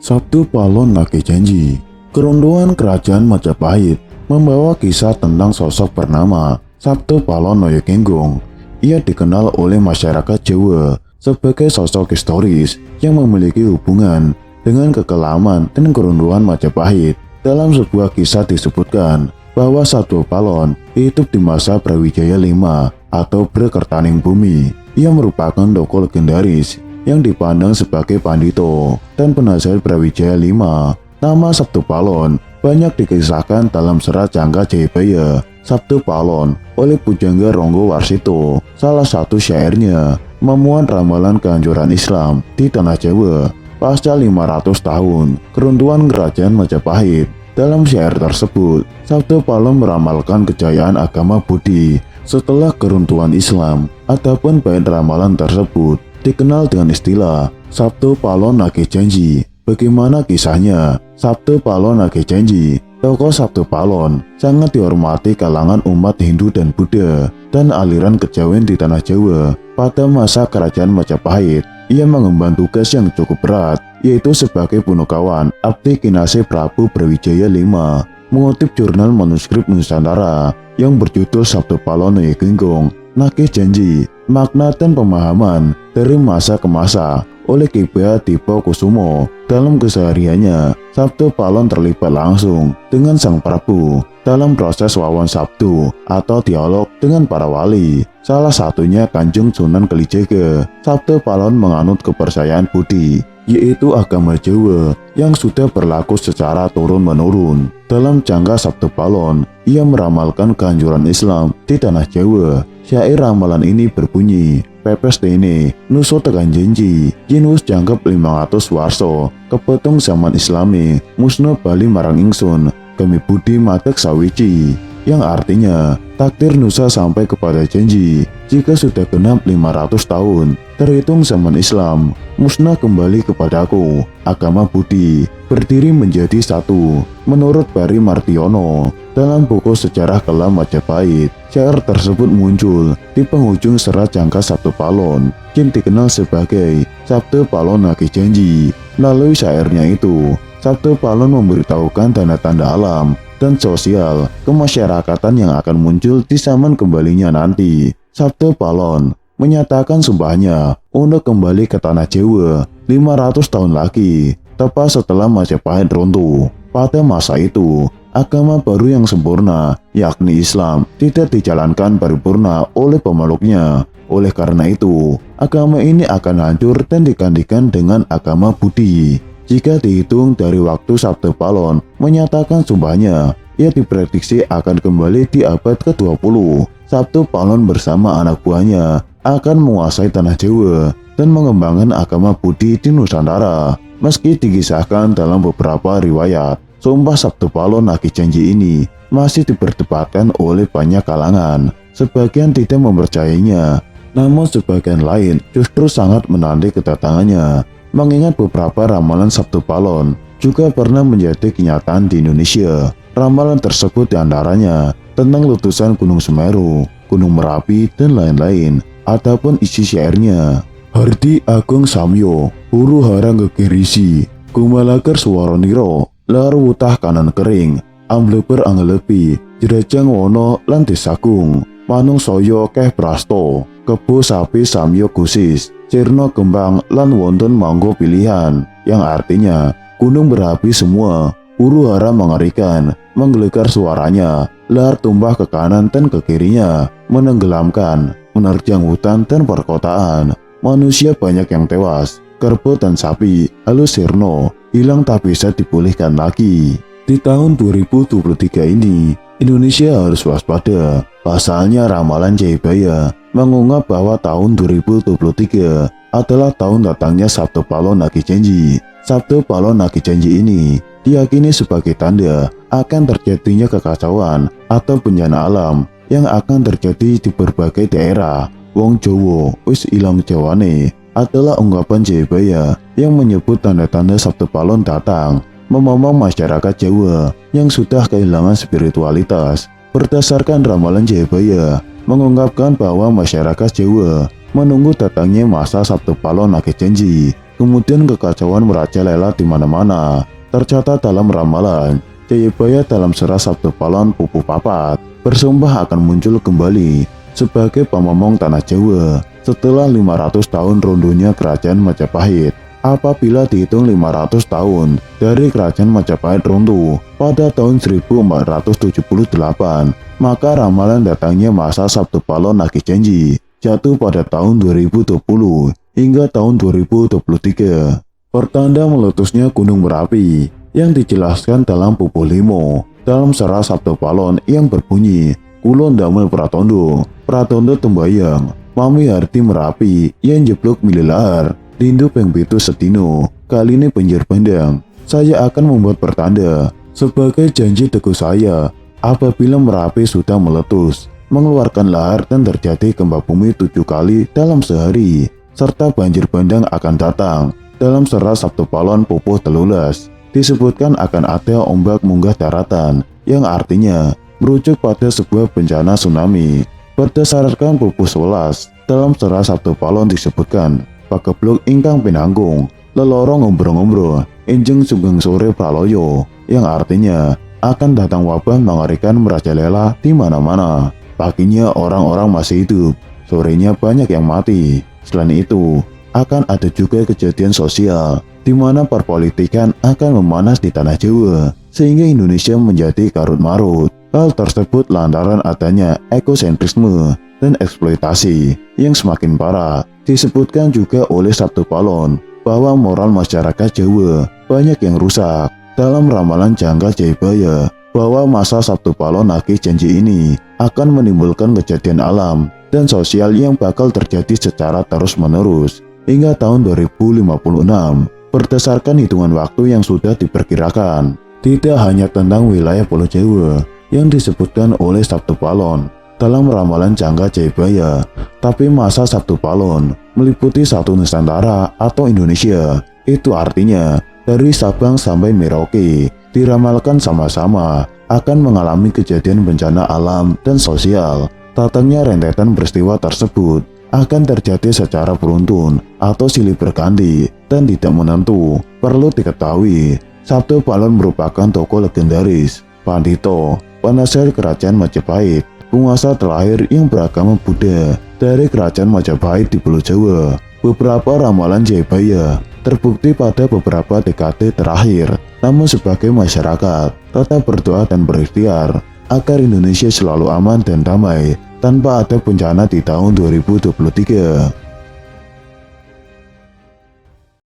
Sabtu Palon Nage Janji. Keruntuhan kerajaan Majapahit membawa kisah tentang sosok bernama Sabtu Palon Noyogenggong. Ia dikenal oleh masyarakat Jawa sebagai sosok historis yang memiliki hubungan dengan kekelaman dan keruntuhan Majapahit. Dalam sebuah kisah disebutkan bahwa Sabtu Palon hidup di masa Brawijaya V atau Brekertaning Bumi. Ia merupakan tokoh legendaris yang dipandang sebagai pandito dan penasehat Brawijaya V. Nama Sabtu Palon banyak dikisahkan dalam serat Jangka Jayabaya Sabtu Palon oleh Pujangga Ronggo Warsito. Salah satu syairnya memuat ramalan kehancuran Islam di Tanah Jawa pasca 500 tahun keruntuhan kerajaan Majapahit. Dalam syair tersebut, Sabtu Palon meramalkan kejayaan agama Budi setelah keruntuhan Islam. Adapun bait ramalan tersebut dikenal dengan istilah Sabtu Palon Nage Janji. Bagaimana kisahnya? Sabtu Palon Nage Janji. Tokoh Sabtu Palon sangat dihormati kalangan umat Hindu dan Buddha dan aliran kejawen di Tanah Jawa. Pada masa kerajaan Majapahit, ia mengemban tugas yang cukup berat, yaitu sebagai punokawan abdi kinasih Prabu Brawijaya V. Mengutip jurnal manuskrip Nusantara yang berjudul Sabtu Palon Noyogenggong Nage Janji, makna dan pemahaman dari masa ke masa oleh Ki Dipokusumo. Dalam kesehariannya, Sabtu Palon terlibat langsung dengan Sang Prabu dalam proses wawan sabtu atau dialog dengan para wali. Salah satunya Kanjeng Sunan Kalijaga. Sabtu Palon menganut kepercayaan Budi, yaitu agama Jawa yang sudah berlaku secara turun-menurun. Dalam Jangka Sabtu Palon, ia meramalkan kehancuran Islam di Tanah Jawa. Syair ramalan ini berbunyi, pepes tene, nuso tekan janji, jinus jangkep 500 warso, kepetung zaman Islami, musno bali marang ingsun, kami budi matek sawici. Yang artinya, takdir Nusa sampai kepada janji. Jika sudah genap 500 tahun, terhitung zaman Islam, musnah kembali kepadaku. Agama Budi berdiri menjadi satu. Menurut Bari Martiono, dalam buku Sejarah Kelam Majapahit, syair tersebut muncul di penghujung serat Jangka Sabtu Palon yang dikenal sebagai Sabtu Palon Nage Janji. Melalui syairnya itu, Sabtu Palon memberitahukan tanda-tanda alam dan sosial kemasyarakatan yang akan muncul di zaman kembalinya nanti. Sabtu Palon menyatakan sumpahnya untuk kembali ke Tanah Jawa 500 tahun lagi, tepat setelah Majapahit runtuh. Pada masa itu, agama baru yang sempurna, yakni Islam, tidak dijalankan paripurna oleh pemeluknya. Oleh karena itu, agama ini akan hancur dan digantikan dengan agama Budi. Jika dihitung dari waktu Sabtu Palon menyatakan sumpahnya, ia diprediksi akan kembali di abad ke-20. Sabtu Palon bersama anak buahnya akan menguasai Tanah Jawa dan mengembangkan agama Budi di Nusantara. Meski dikisahkan dalam beberapa riwayat, sumpah Sabtu Palon Nage Janji ini masih diperdebatkan oleh banyak kalangan. Sebagian tidak mempercayainya, namun sebagian lain justru sangat menanti kedatangannya. Mengingat beberapa ramalan Sabtu Palon juga pernah menjadi kenyataan di Indonesia. Ramalan tersebut diantaranya tentang letusan Gunung Semeru, Gunung Merapi, dan lain-lain. Adapun isi syairnya, Hardi Agung Samyo, Huru Harang Gegirisi, Gumalaker Suwaroniro, Lar Wutah Kanan Kering, Ambleber Anglepi, Jerajang Wono lan Desagung, Manung Soyo Keh Prasto, Kebo Sapi Samyo Gusis, Cirno Gembang lan wonten manggo pilihan, yang artinya gunung berapi semua. Huru hara mengerikan, menggelegar suaranya, lahar tumbah ke kanan dan ke kirinya, menenggelamkan, menerjang hutan dan perkotaan. Manusia banyak yang tewas, kerbau dan sapi, halus sirno, hilang tak bisa dipulihkan lagi. Di tahun 2023 ini, Indonesia harus waspada. Pasalnya ramalan Jayabaya mengungkap bahwa tahun 2023 adalah tahun datangnya Sabtu Palon Nage Janji. Sabtu Palon Nage Janji ini diyakini sebagai tanda akan terjadinya kekacauan atau bencana alam yang akan terjadi di berbagai daerah. Wong Jowo wis ilang jawane adalah ungkapan Jayabaya yang menyebut tanda-tanda Sabtu Palon datang, memomong masyarakat Jawa yang sudah kehilangan spiritualitas. Berdasarkan ramalan Jayabaya, mengungkapkan bahwa masyarakat Jawa menunggu datangnya masa Sabtu Palon Nage Janji Kemudian kekacauan merajalela di mana-mana. Tercatat dalam ramalan, Jayabaya dalam Serah Sabtu Palon Pupu Papat bersumpah akan muncul kembali sebagai pamomong tanah Jawa setelah 500 tahun runtuhnya Kerajaan Majapahit. Apabila dihitung 500 tahun dari Kerajaan Majapahit runtuh pada tahun 1478, maka ramalan datangnya masa Sabtu Palon Nagih Janji jatuh pada tahun 2020 hingga tahun 2023. Pertanda meletusnya gunung berapi yang dijelaskan dalam Pupuh Limo dalam Serah Sabtu Palon yang berbunyi Kulon Damel Pratondo, Pratondo Tembayang, Mami Harti Merapi yang jeblok mililahar, Lindu Peng Pitu Setino, kali ini banjir bandang. Saya akan membuat pertanda sebagai janji teguh saya apabila Merapi sudah meletus, mengeluarkan lahar dan terjadi gempa bumi 7 kali dalam sehari, serta banjir bandang akan datang. Dalam Serah Sabtu Palon Pupuh Telulas disebutkan akan ada ombak munggah daratan yang artinya merujuk pada sebuah bencana tsunami. Berdasarkan Pupuh 11 dalam Serah Sabtu Palon disebutkan pagebluk ingkang pinanggung lelorong ngombro-ngombro enjing sugeng sore praloyo yang artinya akan datang wabah mengerikan merajalela di mana-mana. Paginya orang-orang masih hidup, sorenya banyak yang mati. Selain itu, akan ada juga kejadian sosial di mana perpolitikan akan memanas di tanah Jawa sehingga Indonesia menjadi karut-marut. Hal tersebut lantaran adanya ekosentrisme dan eksploitasi yang semakin parah. Disebutkan juga oleh Sabtu Palon bahwa moral masyarakat Jawa banyak yang rusak. Dalam ramalan Janggal Jayabaya bahwa masa Sabtu Palon Nagih Janji ini akan menimbulkan kejadian alam dan sosial yang bakal terjadi secara terus-menerus hingga tahun 2056 berdasarkan hitungan waktu yang sudah diperkirakan. Tidak hanya tentang wilayah Pulau Jawa yang disebutkan oleh Sabtu Palon dalam ramalan Janggal Jayabaya, tapi masa Sabtu Palon meliputi satu Nusantara atau Indonesia. Itu artinya dari Sabang sampai Merauke diramalkan sama-sama akan mengalami kejadian bencana alam dan sosial. Datangnya rentetan peristiwa tersebut akan terjadi secara beruntun atau silih berganti dan tidak menentu. Perlu diketahui, Sabtu Palon merupakan tokoh legendaris, Pandito, penasihat Kerajaan Majapahit, penguasa terakhir yang beragama Buddha dari Kerajaan Majapahit di Pulau Jawa. Beberapa ramalan Jayabaya terbukti pada beberapa dekade terakhir. Namun sebagai masyarakat, tetap berdoa dan berikhtiar agar Indonesia selalu aman dan damai tanpa ada bencana di tahun 2023.